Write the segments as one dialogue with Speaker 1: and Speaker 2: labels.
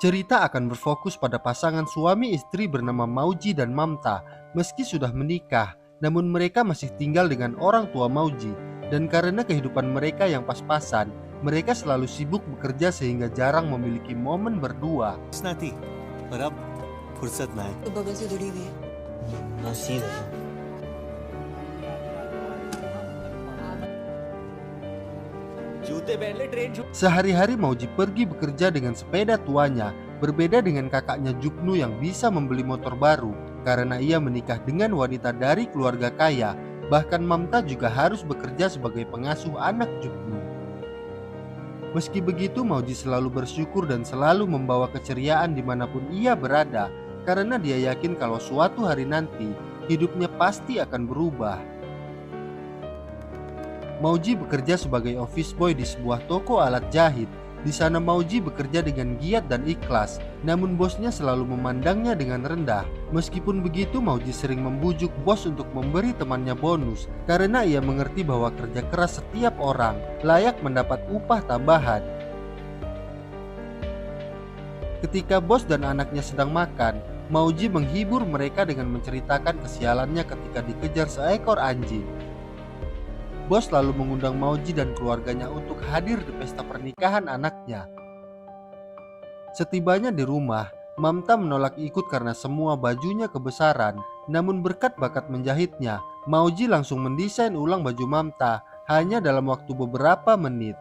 Speaker 1: Cerita akan berfokus pada pasangan suami istri bernama Mauji dan Mamta. Meski sudah menikah, namun mereka masih tinggal dengan orang tua Mauji. Dan karena kehidupan mereka yang pas-pasan, mereka selalu sibuk bekerja sehingga jarang memiliki momen berdua.
Speaker 2: ना थी पर अब फुर्सत ना है
Speaker 3: तो बगल से जुड़ी हुई है।
Speaker 2: नसीब है जूते पहन ले train
Speaker 1: Sehari-hari Mauji pergi bekerja dengan sepeda tuanya, berbeda dengan kakaknya Juknu yang bisa membeli motor baru karena ia menikah dengan wanita dari keluarga kaya. Bahkan Mamta juga harus bekerja sebagai pengasuh anak Juknu. Meski begitu, Mauji selalu bersyukur dan selalu membawa keceriaan dimanapun ia berada, karena dia yakin kalau suatu hari nanti hidupnya pasti akan berubah. Mauji bekerja sebagai office boy di sebuah toko alat jahit. Di sana Mauji bekerja dengan giat dan ikhlas, namun bosnya selalu memandangnya dengan rendah. Meskipun begitu, Mauji sering membujuk bos untuk memberi temannya bonus karena ia mengerti bahwa kerja keras setiap orang layak mendapat upah tambahan. Ketika bos dan anaknya sedang makan, Mauji menghibur mereka dengan menceritakan kesialannya ketika dikejar seekor anjing. Bos lalu mengundang Mauji dan keluarganya untuk hadir di pesta pernikahan anaknya. Setibanya di rumah, Mamta menolak ikut karena semua bajunya kebesaran. Namun berkat bakat menjahitnya, Mauji langsung mendesain ulang baju Mamta hanya dalam waktu beberapa menit.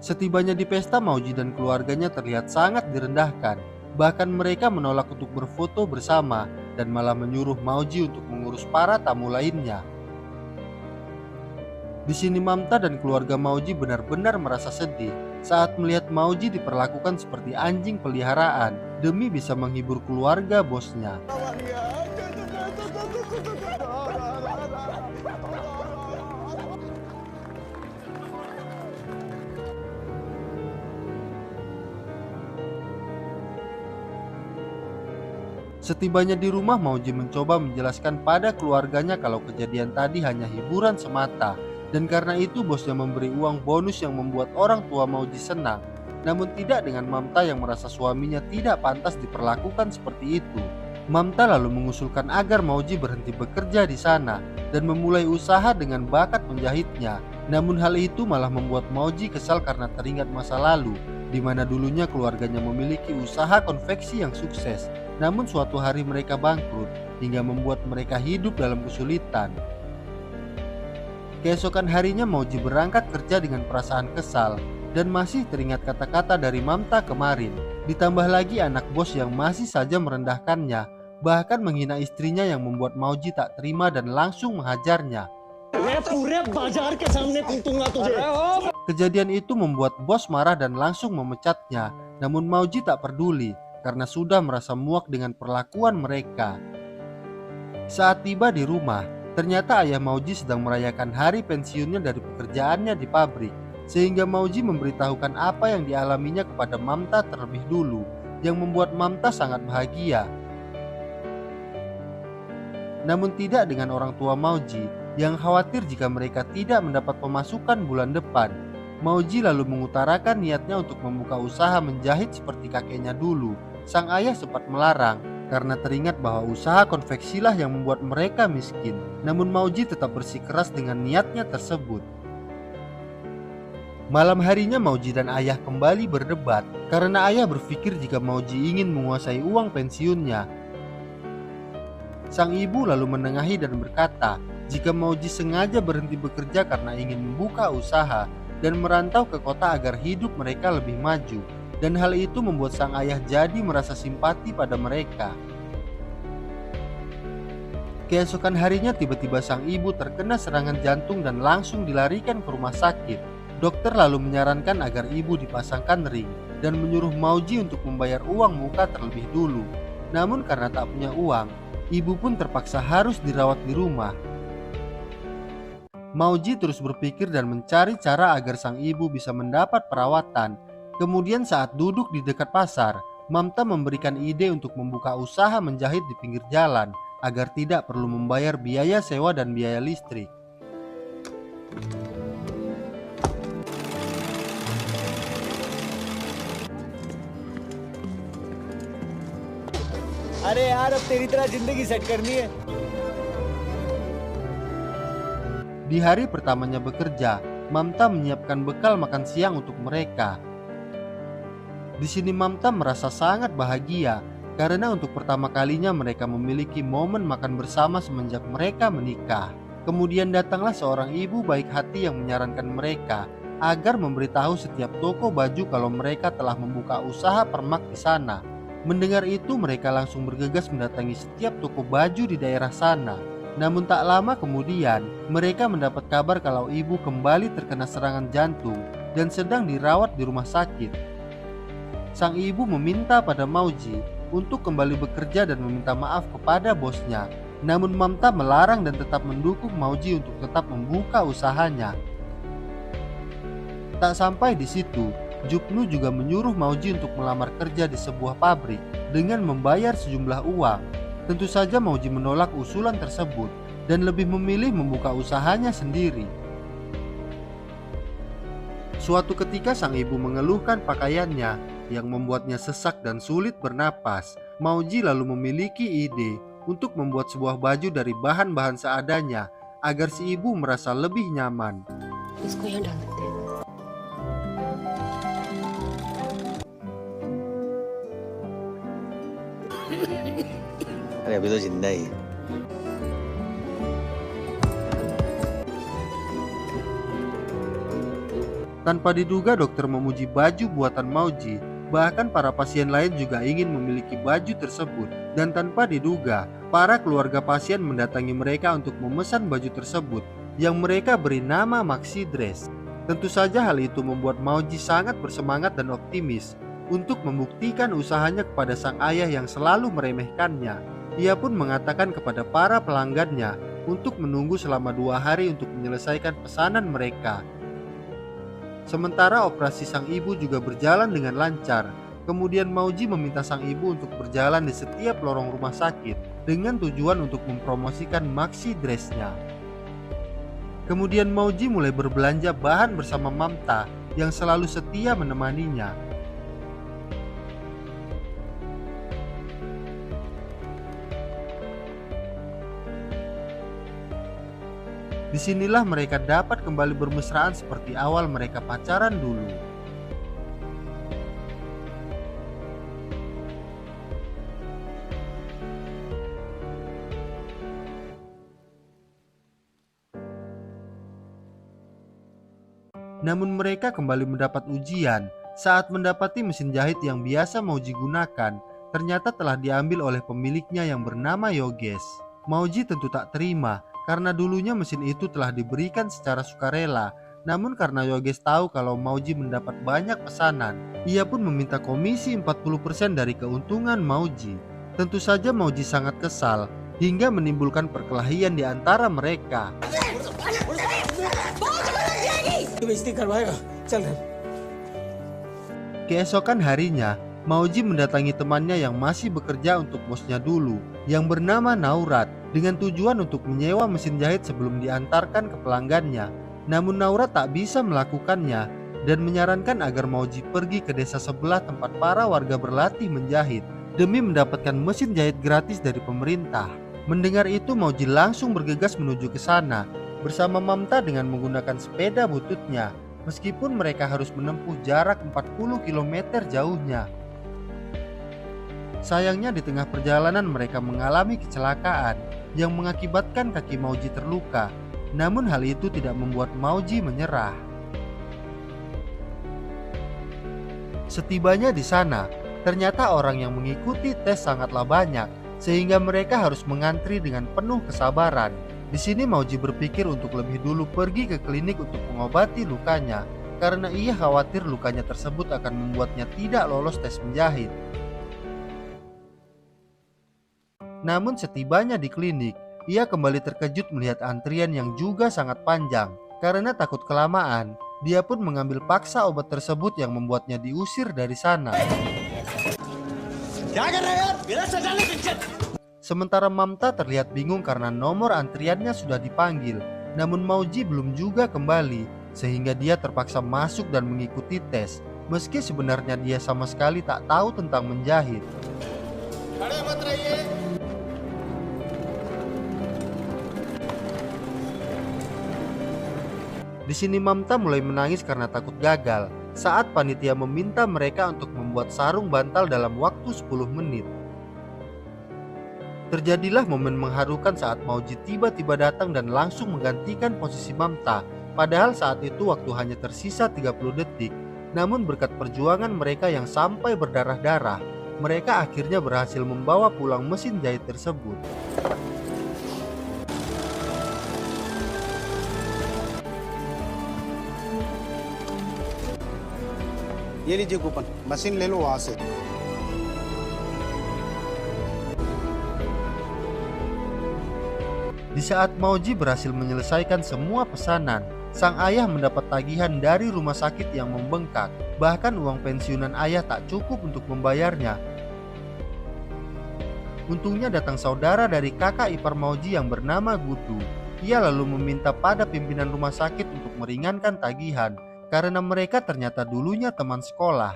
Speaker 1: Setibanya di pesta, Mauji dan keluarganya terlihat sangat direndahkan. Bahkan mereka menolak untuk berfoto bersama dan malah menyuruh Mauji untuk mengurus para tamu lainnya. Di sini Mamta dan keluarga Mauji benar-benar merasa sedih saat melihat Mauji diperlakukan seperti anjing peliharaan demi bisa menghibur keluarga bosnya. Setibanya di rumah, Mauji mencoba menjelaskan pada keluarganya kalau kejadian tadi hanya hiburan semata. Dan karena itu bosnya memberi uang bonus yang membuat orang tua Mauji senang. Namun tidak dengan Mamta yang merasa suaminya tidak pantas diperlakukan seperti itu. Mamta lalu mengusulkan agar Mauji berhenti bekerja di sana dan memulai usaha dengan bakat menjahitnya. Namun hal itu malah membuat Mauji kesal karena teringat masa lalu, di mana dulunya keluarganya memiliki usaha konveksi yang sukses. Namun suatu hari mereka bangkrut hingga membuat mereka hidup dalam kesulitan. Keesokan harinya Mauji berangkat kerja dengan perasaan kesal dan masih teringat kata-kata dari Mamta kemarin. Ditambah lagi anak bos yang masih saja merendahkannya, bahkan menghina istrinya yang membuat Mauji tak terima dan langsung menghajarnya. Kejadian itu membuat bos marah dan langsung memecatnya. Namun Mauji tak peduli karena sudah merasa muak dengan perlakuan mereka. Saat tiba di rumah, ternyata ayah Mauji sedang merayakan hari pensiunnya dari pekerjaannya di pabrik, sehingga Mauji memberitahukan apa yang dialaminya kepada Mamta terlebih dulu, yang membuat Mamta sangat bahagia. Namun tidak dengan orang tua Mauji, yang khawatir jika mereka tidak mendapat pemasukan bulan depan. Mauji lalu mengutarakan niatnya untuk membuka usaha menjahit seperti kakeknya dulu. Sang ayah sempat melarang karena teringat bahwa usaha konveksilah yang membuat mereka miskin. Namun Mauji tetap bersikeras dengan niatnya tersebut. Malam harinya Mauji dan ayah kembali berdebat karena ayah berpikir jika Mauji ingin menguasai uang pensiunnya. Sang ibu lalu menengahi dan berkata, jika Mauji sengaja berhenti bekerja karena ingin membuka usaha dan merantau ke kota agar hidup mereka lebih maju. Dan hal itu membuat sang ayah jadi merasa simpati pada mereka. Keesokan harinya tiba-tiba sang ibu terkena serangan jantung dan langsung dilarikan ke rumah sakit. Dokter lalu menyarankan agar ibu dipasangkan ring dan menyuruh Mauji untuk membayar uang muka terlebih dulu. Namun karena tak punya uang, ibu pun terpaksa harus dirawat di rumah. Mauji terus berpikir dan mencari cara agar sang ibu bisa mendapat perawatan. Kemudian saat duduk di dekat pasar, Mamta memberikan ide untuk membuka usaha menjahit di pinggir jalan agar tidak perlu membayar biaya sewa dan biaya listrik.
Speaker 2: अरे यार अब तेरी तरह जिंदगी सेट करनी है.
Speaker 1: Di hari pertamanya bekerja, Mamta menyiapkan bekal makan siang untuk mereka. Di sini Mamta merasa sangat bahagia karena untuk pertama kalinya mereka memiliki momen makan bersama semenjak mereka menikah. Kemudian datanglah seorang ibu baik hati yang menyarankan mereka agar memberitahu setiap toko baju kalau mereka telah membuka usaha permak di sana. Mendengar itu mereka langsung bergegas mendatangi setiap toko baju di daerah sana. Namun tak lama kemudian mereka mendapat kabar kalau ibu kembali terkena serangan jantung dan sedang dirawat di rumah sakit. Sang ibu meminta pada Mauji untuk kembali bekerja dan meminta maaf kepada bosnya. Namun Mamta melarang dan tetap mendukung Mauji untuk tetap membuka usahanya. Tak sampai di situ, Jupnu juga menyuruh Mauji untuk melamar kerja di sebuah pabrik dengan membayar sejumlah uang. Tentu saja Mauji menolak usulan tersebut dan lebih memilih membuka usahanya sendiri. Suatu ketika sang ibu mengeluhkan pakaiannya yang membuatnya sesak dan sulit bernapas. Mauji lalu memiliki ide untuk membuat sebuah baju dari bahan-bahan seadanya agar si ibu merasa lebih nyaman.
Speaker 3: इसको यहाँ डाल देते हैं।
Speaker 2: अरे अभी तो जिंदा ही है.
Speaker 1: Tanpa diduga dokter memuji baju buatan Mauji. Bahkan para pasien lain juga ingin memiliki baju tersebut. Dan tanpa diduga, para keluarga pasien mendatangi mereka untuk memesan baju tersebut yang mereka beri nama Maxi Dress. Tentu saja hal itu membuat Mauji sangat bersemangat dan optimis untuk membuktikan usahanya kepada sang ayah yang selalu meremehkannya. Ia pun mengatakan kepada para pelanggannya untuk menunggu selama 2 hari untuk menyelesaikan pesanan mereka. Sementara operasi sang ibu juga berjalan dengan lancar. Kemudian Mauji meminta sang ibu untuk berjalan di setiap lorong rumah sakit dengan tujuan untuk mempromosikan Maxi Dress-nya. Kemudian Mauji mulai berbelanja bahan bersama Mamta yang selalu setia menemaninya. Disinilah mereka dapat kembali bermesraan seperti awal mereka pacaran dulu. Namun mereka kembali mendapat ujian saat mendapati mesin jahit yang biasa Mauji gunakan ternyata telah diambil oleh pemiliknya yang bernama Yogesh. Mauji tentu tak terima karena dulunya mesin itu telah diberikan secara sukarela. Namun karena Yogesh tahu kalau Mauji mendapat banyak pesanan, ia pun meminta komisi 40% dari keuntungan Mauji. Tentu saja Mauji sangat kesal hingga menimbulkan perkelahian di antara mereka. Keesokan harinya, Mauji mendatangi temannya yang masih bekerja untuk bosnya dulu, yang bernama Naurat, dengan tujuan untuk menyewa mesin jahit sebelum diantarkan ke pelanggannya. Namun Naurat tak bisa melakukannya dan menyarankan agar Mauji pergi ke desa sebelah tempat para warga berlatih menjahit demi mendapatkan mesin jahit gratis dari pemerintah. Mendengar itu Mauji langsung bergegas menuju ke sana bersama Mamta dengan menggunakan sepeda bututnya, meskipun mereka harus menempuh jarak 40 km jauhnya. Sayangnya di tengah perjalanan mereka mengalami kecelakaan yang mengakibatkan kaki Mauji terluka. Namun hal itu tidak membuat Mauji menyerah. Setibanya di sana, ternyata orang yang mengikuti tes sangatlah banyak, sehingga mereka harus mengantri dengan penuh kesabaran. Di sini Mauji berpikir untuk lebih dulu pergi ke klinik untuk mengobati lukanya, karena ia khawatir lukanya tersebut akan membuatnya tidak lolos tes menjahit. Namun setibanya di klinik, ia kembali terkejut melihat antrian yang juga sangat panjang. Karena takut kelamaan, dia pun mengambil paksa obat tersebut yang membuatnya diusir dari sana. Sementara Mamta terlihat bingung karena nomor antriannya sudah dipanggil. Namun Mauji belum juga kembali, sehingga dia terpaksa masuk dan mengikuti tes, meski sebenarnya dia sama sekali tak tahu tentang menjahit. Di sini Mamta mulai menangis karena takut gagal saat panitia meminta mereka untuk membuat sarung bantal dalam waktu 10 menit. Terjadilah momen mengharukan saat Mauji tiba-tiba datang dan langsung menggantikan posisi Mamta. Padahal saat itu waktu hanya tersisa 30 detik. Namun berkat perjuangan mereka yang sampai berdarah-darah, mereka akhirnya berhasil membawa pulang mesin jahit tersebut.
Speaker 4: ये लीजिए coupon, machine ले लो वहां से।
Speaker 1: Di saat Mauji berhasil menyelesaikan semua pesanan, sang ayah mendapat tagihan dari rumah sakit yang membengkak. Bahkan uang pensiunan ayah tak cukup untuk membayarnya. Untungnya datang saudara dari kakak ipar Mauji yang bernama Gudu. Ia lalu meminta pada pimpinan rumah sakit untuk meringankan tagihan karena mereka ternyata dulunya teman sekolah.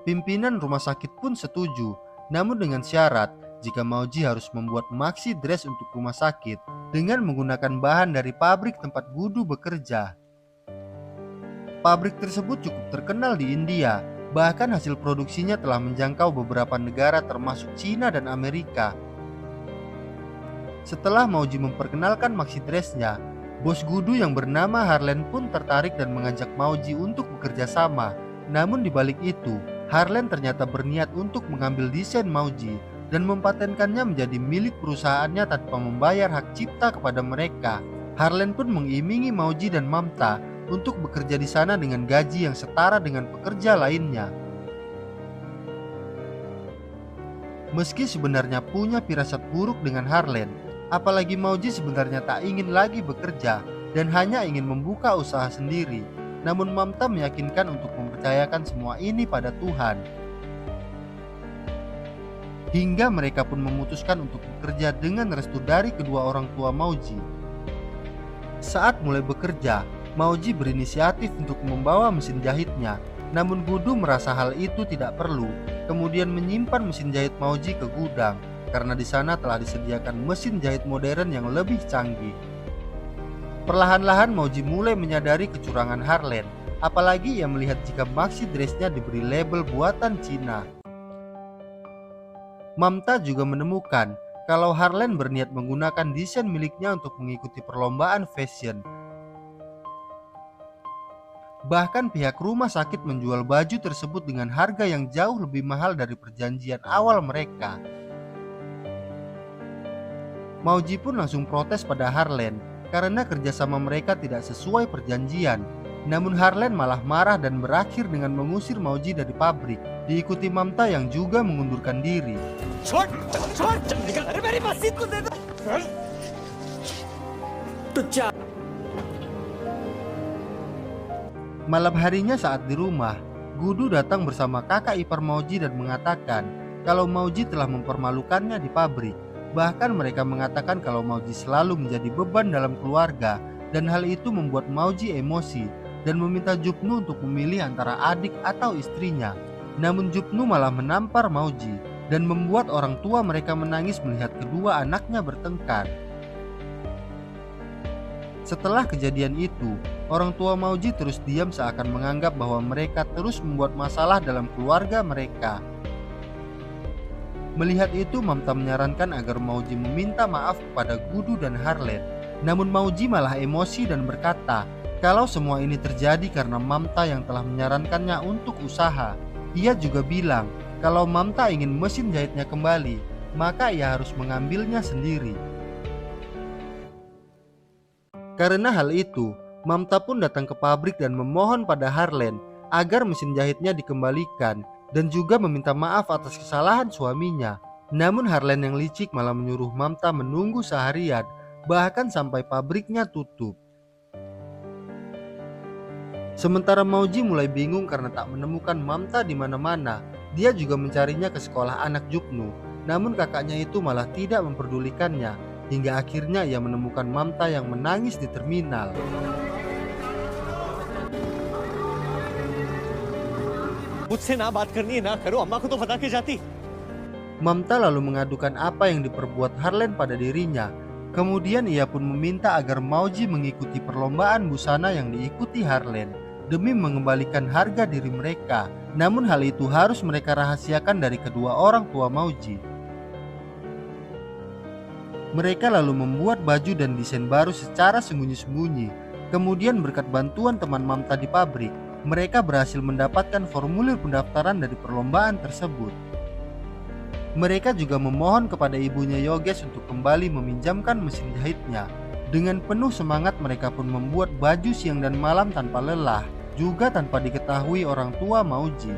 Speaker 1: Pimpinan rumah sakit pun setuju, namun dengan syarat jika Mauji harus membuat maxi dress untuk rumah sakit dengan menggunakan bahan dari pabrik tempat Gudu bekerja. Pabrik tersebut cukup terkenal di India, bahkan hasil produksinya telah menjangkau beberapa negara termasuk Cina dan Amerika. Setelah Mauji memperkenalkan maxi dressnya, bos Gudu yang bernama Harlan pun tertarik dan mengajak Mauji untuk bekerja sama. Namun di balik itu, Harlan ternyata berniat untuk mengambil desain Mauji dan mempatenkannya menjadi milik perusahaannya tanpa membayar hak cipta kepada mereka. Harlan pun mengimingi Mauji dan Mamta untuk bekerja di sana dengan gaji yang setara dengan pekerja lainnya. Meski sebenarnya punya firasat buruk dengan Harlan, apalagi Mauji sebenarnya tak ingin lagi bekerja dan hanya ingin membuka usaha sendiri. Namun Mamta meyakinkan untuk mempercayakan semua ini pada Tuhan. Hingga mereka pun memutuskan untuk bekerja dengan restu dari kedua orang tua Mauji. Saat mulai bekerja, Mauji berinisiatif untuk membawa mesin jahitnya. Namun Gudu merasa hal itu tidak perlu, kemudian menyimpan mesin jahit Mauji ke gudang karena di sana telah disediakan mesin jahit modern yang lebih canggih. Perlahan-lahan Mauji mulai menyadari kecurangan Harlan, apalagi ia melihat jika maxi dressnya diberi label buatan Cina. Mamta juga menemukan kalau Harlan berniat menggunakan desain miliknya untuk mengikuti perlombaan fashion. Bahkan pihak rumah sakit menjual baju tersebut dengan harga yang jauh lebih mahal dari perjanjian awal mereka. Mauji pun langsung protes pada Harlan karena kerjasama mereka tidak sesuai perjanjian. Namun Harlan malah marah dan berakhir dengan mengusir Mauji dari pabrik, diikuti Mamta yang juga mengundurkan diri. Malam harinya saat di rumah, Gudu datang bersama kakak ipar Mauji dan mengatakan kalau Mauji telah mempermalukannya di pabrik. Bahkan mereka mengatakan kalau Mauji selalu menjadi beban dalam keluarga dan hal itu membuat Mauji emosi dan meminta Jupnu untuk memilih antara adik atau istrinya. Namun Jupnu malah menampar Mauji dan membuat orang tua mereka menangis melihat kedua anaknya bertengkar. Setelah kejadian itu, orang tua Mauji terus diam seakan menganggap bahwa mereka terus membuat masalah dalam keluarga mereka. Melihat itu, Mamta menyarankan agar Mauji meminta maaf kepada Gudu dan Harlan. Namun Mauji malah emosi dan berkata kalau semua ini terjadi karena Mamta yang telah menyarankannya untuk usaha. Ia juga bilang kalau Mamta ingin mesin jahitnya kembali, maka ia harus mengambilnya sendiri. Karena hal itu, Mamta pun datang ke pabrik dan memohon pada Harlan agar mesin jahitnya dikembalikan dan juga meminta maaf atas kesalahan suaminya. Namun Harlan yang licik malah menyuruh Mamta menunggu seharian, bahkan sampai pabriknya tutup. Sementara Mauji mulai bingung karena tak menemukan Mamta di mana-mana. Dia juga mencarinya ke sekolah anak Jupnu, namun kakaknya itu malah tidak memperdulikannya. Hingga akhirnya ia menemukan Mamta yang menangis di terminal.
Speaker 2: मुझसे ना बात करनी है ना करो, अम्मा को तो बता के जाती।
Speaker 1: Mamta lalu mengadukan apa yang diperbuat Harlan pada dirinya. Kemudian ia pun meminta agar Mauji mengikuti perlombaan busana yang diikuti Harlan demi mengembalikan harga diri mereka. Namun hal itu harus mereka rahasiakan dari kedua orang tua Mauji. Mereka lalu membuat baju dan desain baru secara sembunyi-sembunyi. Kemudian berkat bantuan teman Mamta di pabrik, mereka berhasil mendapatkan formulir pendaftaran dari perlombaan tersebut. Mereka juga memohon kepada ibunya Yogesh untuk kembali meminjamkan mesin jahitnya. Dengan penuh semangat mereka pun membuat baju siang dan malam tanpa lelah, juga tanpa diketahui orang tua Mauji.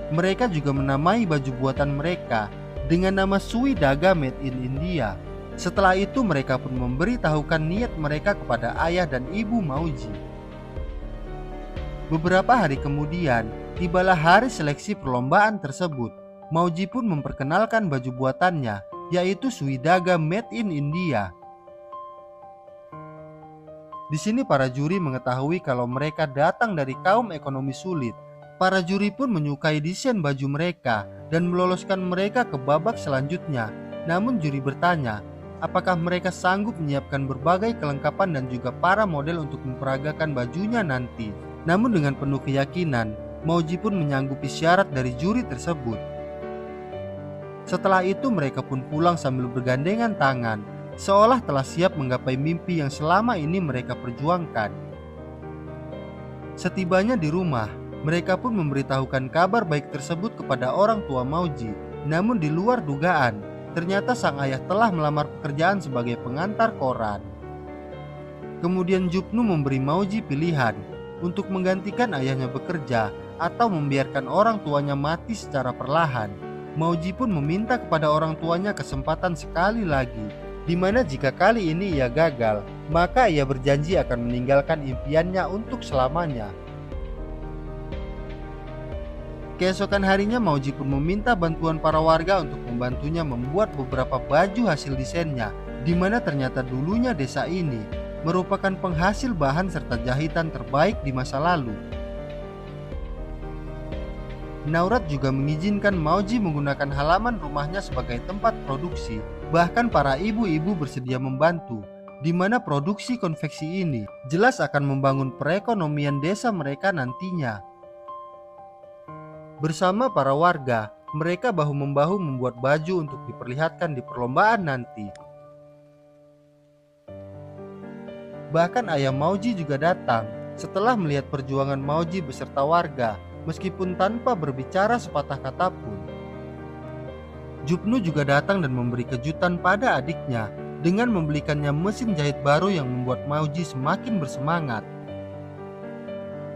Speaker 1: Mereka juga menamai baju buatan mereka dengan nama Sui Daga Made in India. Setelah itu mereka pun memberitahukan niat mereka kepada ayah dan ibu Mauji. Beberapa hari kemudian, tibalah hari seleksi perlombaan tersebut. Mauji pun memperkenalkan baju buatannya, yaitu Sui Daga Made in India. Di sini para juri mengetahui kalau mereka datang dari kaum ekonomi sulit. Para juri pun menyukai desain baju mereka dan meloloskan mereka ke babak selanjutnya. Namun juri bertanya, apakah mereka sanggup menyiapkan berbagai kelengkapan dan juga para model untuk memperagakan bajunya nanti. Namun dengan penuh keyakinan, Mauji pun menyanggupi syarat dari juri tersebut. Setelah itu mereka pun pulang sambil bergandengan tangan, seolah telah siap menggapai mimpi yang selama ini mereka perjuangkan. Setibanya di rumah, mereka pun memberitahukan kabar baik tersebut kepada orang tua Mauji. Namun di luar dugaan, ternyata sang ayah telah melamar pekerjaan sebagai pengantar koran. Kemudian Jupnu memberi Mauji pilihan untuk menggantikan ayahnya bekerja atau membiarkan orang tuanya mati secara perlahan. Mauji pun meminta kepada orang tuanya kesempatan sekali lagi, di mana jika kali ini ia gagal, maka ia berjanji akan meninggalkan impiannya untuk selamanya. Keesokan harinya Mauji pun meminta bantuan para warga untuk membantunya membuat beberapa baju hasil desainnya, di mana ternyata dulunya desa ini merupakan penghasil bahan serta jahitan terbaik di masa lalu. Naurat juga mengizinkan Mauji menggunakan halaman rumahnya sebagai tempat produksi. Bahkan para ibu-ibu bersedia membantu, di mana produksi konveksi ini jelas akan membangun perekonomian desa mereka nantinya. Bersama para warga, mereka bahu-membahu membuat baju untuk diperlihatkan di perlombaan nanti. Bahkan ayah Mauji juga datang setelah melihat perjuangan Mauji beserta warga, meskipun tanpa berbicara sepatah kata pun. Jupnu juga datang dan memberi kejutan pada adiknya dengan membelikannya mesin jahit baru yang membuat Mauji semakin bersemangat.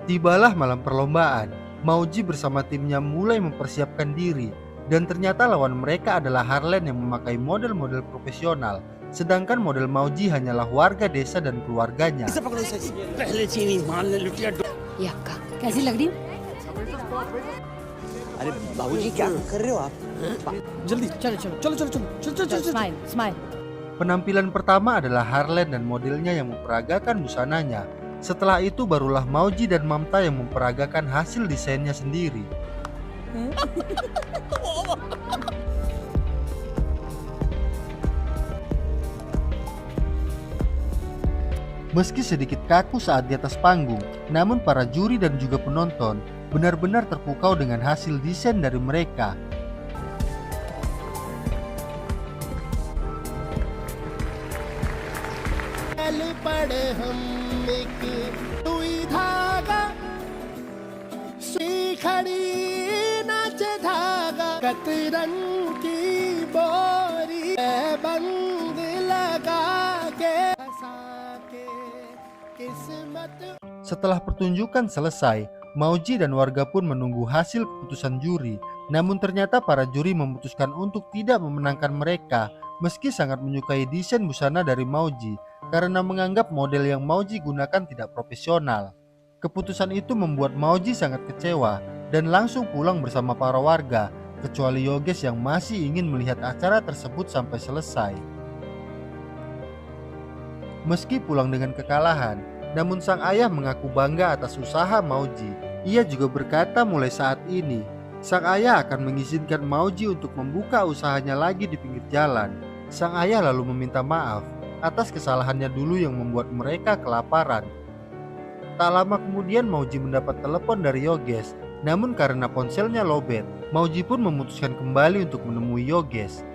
Speaker 1: Tibalah malam perlombaan, Mauji bersama timnya mulai mempersiapkan diri, dan ternyata lawan mereka adalah Harlan yang memakai model-model profesional, sedangkan model Mauji hanyalah warga desa dan keluarganya.
Speaker 3: ये अक्का कैसी लग रही हूँ?
Speaker 2: अरे बाबूजी क्या कर रहे हो आप? जल्दी चलो चलो चलो चलो चलो चलो चलो
Speaker 3: smile smile
Speaker 1: Penampilan pertama adalah Harlan dan modelnya yang memperagakan busananya. Setelah itu barulah Mauji dan Mamta yang memperagakan hasil desainnya sendiri. Meski sedikit kaku saat di atas panggung, namun para juri dan juga penonton benar-benar terpukau dengan hasil desain dari mereka. Setelah pertunjukan selesai, Mauji dan warga pun menunggu hasil keputusan juri. Namun ternyata para juri memutuskan untuk tidak memenangkan mereka, meski sangat menyukai desain busana dari Mauji, karena menganggap model yang Mauji gunakan tidak profesional. Keputusan itu membuat Mauji sangat kecewa dan langsung pulang bersama para warga, kecuali Yogesh yang masih ingin melihat acara tersebut sampai selesai. Meski pulang dengan kekalahan, namun sang ayah mengaku bangga atas usaha Mauji. Ia juga berkata mulai saat ini, sang ayah akan mengizinkan Mauji untuk membuka usahanya lagi di pinggir jalan. Sang ayah lalu meminta maaf atas kesalahannya dulu yang membuat mereka kelaparan. Tak lama kemudian Mauji mendapat telepon dari Yogesh, namun karena ponselnya lowbat, Mauji pun memutuskan kembali untuk menemui Yogesh.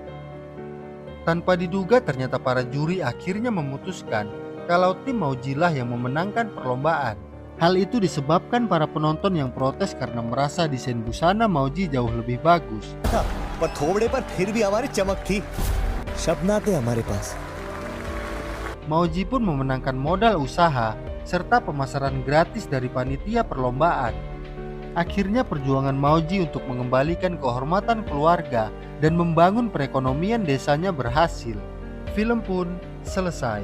Speaker 1: Tanpa diduga ternyata para juri akhirnya memutuskan kalau tim Mauji lah yang memenangkan perlombaan. Hal itu disebabkan para penonton yang protes karena merasa desain busana Mauji jauh lebih bagus.
Speaker 5: पर थोबड़े पर फिर भी हमारी चमक थी शब्द ना थे हमारे पास
Speaker 1: Mauji pun memenangkan modal usaha serta pemasaran gratis dari panitia perlombaan. Akhirnya perjuangan Mauji untuk mengembalikan kehormatan keluarga dan membangun perekonomian desanya berhasil. Film pun selesai.